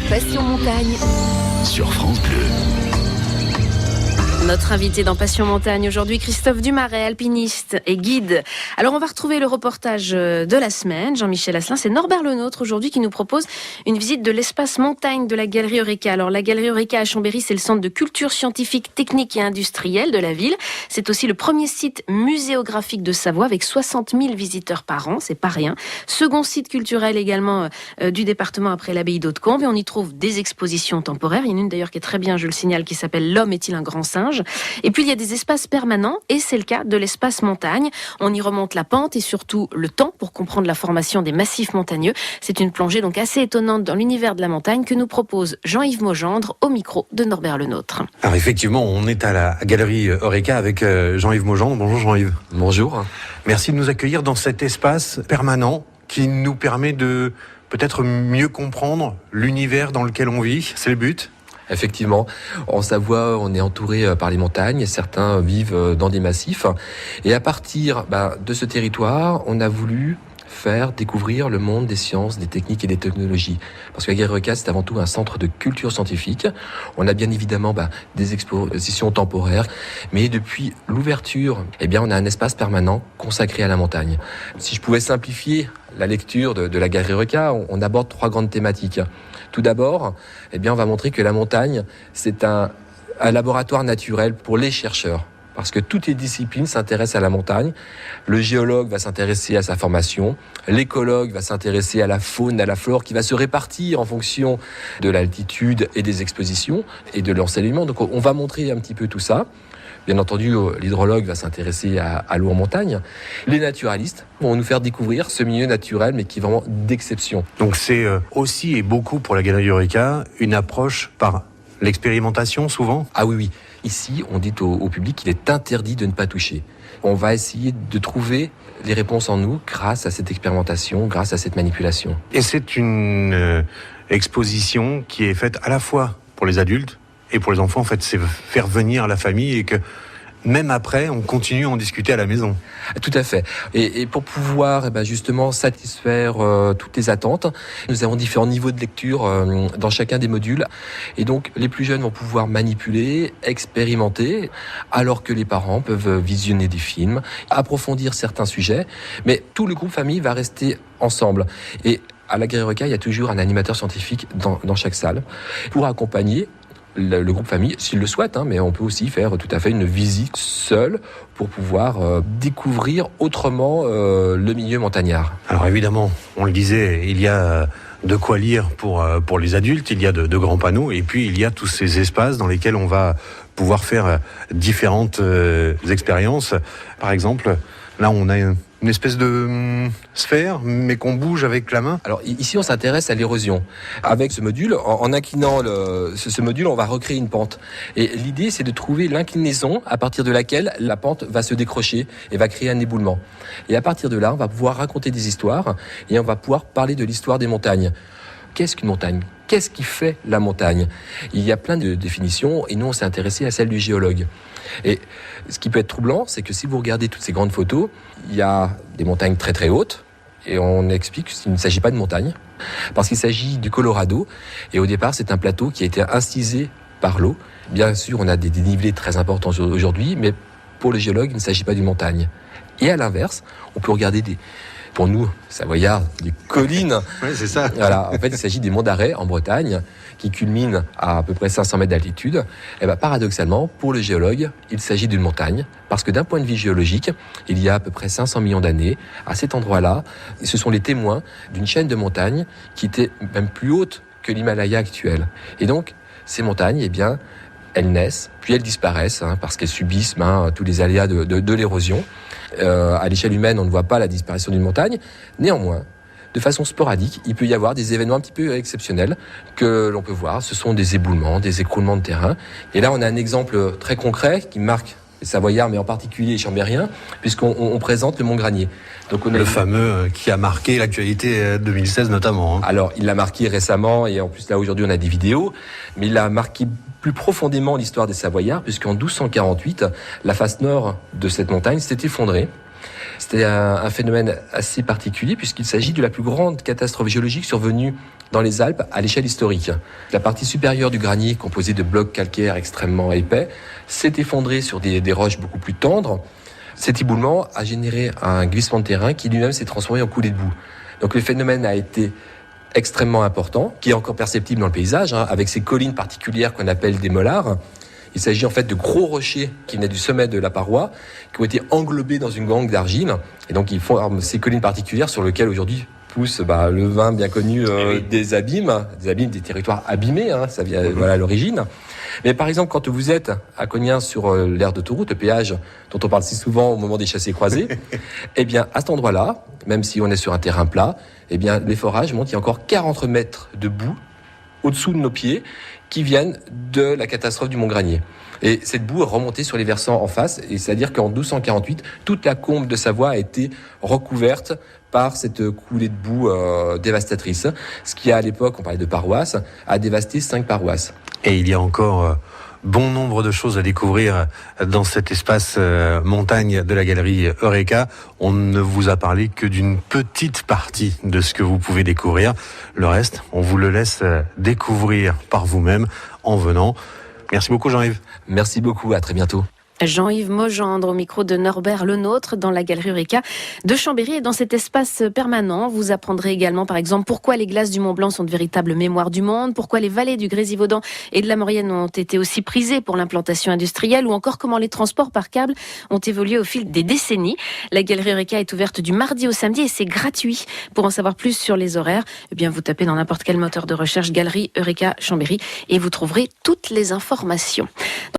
Passion Montagne sur France Bleu. Notre invité dans Passion Montagne aujourd'hui, Christophe Dumaret, alpiniste et guide. Alors on va retrouver le reportage de la semaine. Jean-Michel Asselin, c'est Norbert Lenôtre aujourd'hui qui nous propose une visite de l'espace montagne de la Galerie Eureka. Alors la Galerie Eureka à Chambéry, c'est le centre de culture scientifique, technique et industrielle de la ville. C'est aussi le premier site muséographique de Savoie avec 60 000 visiteurs par an, c'est pas rien. Second site culturel également du département après l'abbaye d'Hautecombe. Et on y trouve des expositions temporaires. Il y en a une d'ailleurs qui est très bien, je le signale, qui s'appelle « L'homme est-il un grand singe ?» Et puis il y a des espaces permanents et c'est le cas de l'espace montagne. On y remonte la pente et surtout le temps pour comprendre la formation des massifs montagneux. C'est une plongée donc assez étonnante dans l'univers de la montagne que nous propose Jean-Yves Maugendre au micro de Norbert Lenôtre. Alors effectivement, on est à la Galerie Eureka avec Jean-Yves Maugendre. Bonjour Jean-Yves. Bonjour. Merci de nous accueillir dans cet espace permanent qui nous permet de peut-être mieux comprendre l'univers dans lequel on vit. C'est le but ? Effectivement, en Savoie, on est entouré par les montagnes. Certains vivent dans des massifs. Et à partir de ce territoire, on a voulu faire découvrir le monde des sciences, des techniques et des technologies. Parce que la Galerie Eureka, c'est avant tout un centre de culture scientifique. On a bien évidemment des expositions temporaires. Mais depuis l'ouverture, on a un espace permanent consacré à la montagne. Si je pouvais simplifier la lecture de la Galerie Eureka, on aborde 3 grandes thématiques. Tout d'abord, on va montrer que la montagne, c'est un laboratoire naturel pour les chercheurs. Parce que toutes les disciplines s'intéressent à la montagne. Le géologue va s'intéresser à sa formation. L'écologue va s'intéresser à la faune, à la flore, qui va se répartir en fonction de l'altitude et des expositions et de l'enseignement. Donc on va montrer un petit peu tout ça. Bien entendu, l'hydrologue va s'intéresser à l'eau en montagne. Les naturalistes vont nous faire découvrir ce milieu naturel, mais qui est vraiment d'exception. Donc c'est aussi et beaucoup pour la Galerie Eureka une approche par l'expérimentation souvent ? Ah oui. Ici, on dit au public qu'il est interdit de ne pas toucher. On va essayer de trouver les réponses en nous grâce à cette expérimentation, grâce à cette manipulation. Et c'est une exposition qui est faite à la fois pour les adultes et pour les enfants. En fait, c'est faire venir la famille et que même après, on continue à en discuter à la maison. Tout à fait. Et pour pouvoir justement satisfaire toutes les attentes, nous avons différents niveaux de lecture dans chacun des modules. Et donc, les plus jeunes vont pouvoir manipuler, expérimenter, alors que les parents peuvent visionner des films, approfondir certains sujets. Mais tout le groupe famille va rester ensemble. Et à la Galerie Eureka, il y a toujours un animateur scientifique dans chaque salle pour accompagner le groupe famille, s'il le souhaite, mais on peut aussi faire tout à fait une visite seule pour pouvoir découvrir autrement le milieu montagnard. Alors évidemment, on le disait, il y a de quoi lire pour les adultes, il y a de grands panneaux, et puis il y a tous ces espaces dans lesquels on va pouvoir faire différentes expériences. Par exemple, là on a une espèce de sphère, mais qu'on bouge avec la main. Alors ici, on s'intéresse à l'érosion. Avec ce module, en inclinant ce module, on va recréer une pente. Et l'idée, c'est de trouver l'inclinaison à partir de laquelle la pente va se décrocher et va créer un éboulement. Et à partir de là, on va pouvoir raconter des histoires et on va pouvoir parler de l'histoire des montagnes. Qu'est-ce qu'une montagne ? Qu'est-ce qui fait la montagne ? Il y a plein de définitions et nous, on s'est intéressé à celle du géologue. Et ce qui peut être troublant, c'est que si vous regardez toutes ces grandes photos, il y a des montagnes très très hautes et on explique qu'il ne s'agit pas de montagnes parce qu'il s'agit du Colorado et au départ, c'est un plateau qui a été incisé par l'eau. Bien sûr, on a des dénivelés très importants aujourd'hui, mais pour le géologue, il ne s'agit pas d'une montagne. Et à l'inverse, on peut regarder pour nous, Savoyards, des collines. Oui, c'est ça. Voilà. En fait, il s'agit des monts d'Arrée en Bretagne, qui culminent à peu près 500 mètres d'altitude. Et paradoxalement, pour le géologue, il s'agit d'une montagne, parce que d'un point de vue géologique, il y a à peu près 500 millions d'années, à cet endroit-là, ce sont les témoins d'une chaîne de montagnes qui était même plus haute que l'Himalaya actuel. Et donc, ces montagnes, elles naissent, puis elles disparaissent, parce qu'elles subissent tous les aléas de l'érosion. À l'échelle humaine, on ne voit pas la disparition d'une montagne. Néanmoins, de façon sporadique, il peut y avoir des événements un petit peu exceptionnels que l'on peut voir. Ce sont des éboulements, des écroulements de terrain. Et là, on a un exemple très concret qui marque les Savoyards, mais en particulier les Chambériens, puisqu'on présente le Mont Granier. Donc le fameux qui a marqué l'actualité 2016 notamment. Alors, il l'a marqué récemment, et en plus là, aujourd'hui, on a des vidéos, mais il a marqué plus profondément l'histoire des Savoyards, puisqu'en 1248, la face nord de cette montagne s'est effondrée. C'était un phénomène assez particulier puisqu'il s'agit de la plus grande catastrophe géologique survenue dans les Alpes à l'échelle historique. La partie supérieure du granier, composée de blocs calcaires extrêmement épais, s'est effondrée sur des roches beaucoup plus tendres. Cet éboulement a généré un glissement de terrain qui lui-même s'est transformé en coulée de boue. Donc le phénomène a été extrêmement important, qui est encore perceptible dans le paysage, avec ces collines particulières qu'on appelle des molars. Il s'agit en fait de gros rochers qui venaient du sommet de la paroi, qui ont été englobés dans une gangue d'argile. Et donc ils forment ces collines particulières sur lesquelles aujourd'hui pousse le vin bien connu des abîmes, des territoires abîmés, ça vient voilà l'origine. Mais par exemple, quand vous êtes à Cognens sur l'aire d'autoroute, le péage dont on parle si souvent au moment des chassés-croisés, eh bien à cet endroit-là, même si on est sur un terrain plat, eh bien les forages montent, il y a encore 40 mètres de boue au-dessous de nos pieds qui viennent de la catastrophe du Mont Granier. Et cette boue est remontée sur les versants en face, et c'est-à-dire qu'en 1248, toute la combe de Savoie a été recouverte par cette coulée de boue dévastatrice. Ce qui, à l'époque, on parlait de paroisses, a dévasté 5 paroisses. Et il y a encore bon nombre de choses à découvrir dans cet espace montagne de la galerie Eureka. On ne vous a parlé que d'une petite partie de ce que vous pouvez découvrir. Le reste, on vous le laisse découvrir par vous-même en venant. Merci beaucoup Jean-Yves. Merci beaucoup, à très bientôt. Jean-Yves Mogendre au micro de Norbert Lenôtre dans la galerie Eureka de Chambéry. Et dans cet espace permanent, vous apprendrez également par exemple pourquoi les glaces du Mont Blanc sont de véritables mémoires du monde, pourquoi les vallées du Grésivaudan et de la Maurienne ont été aussi prisées pour l'implantation industrielle, ou encore comment les transports par câble ont évolué au fil des décennies. La galerie Eureka est ouverte du mardi au samedi et c'est gratuit. Pour en savoir plus sur les horaires, eh bien vous tapez dans n'importe quel moteur de recherche Galerie Eureka Chambéry et vous trouverez toutes les informations.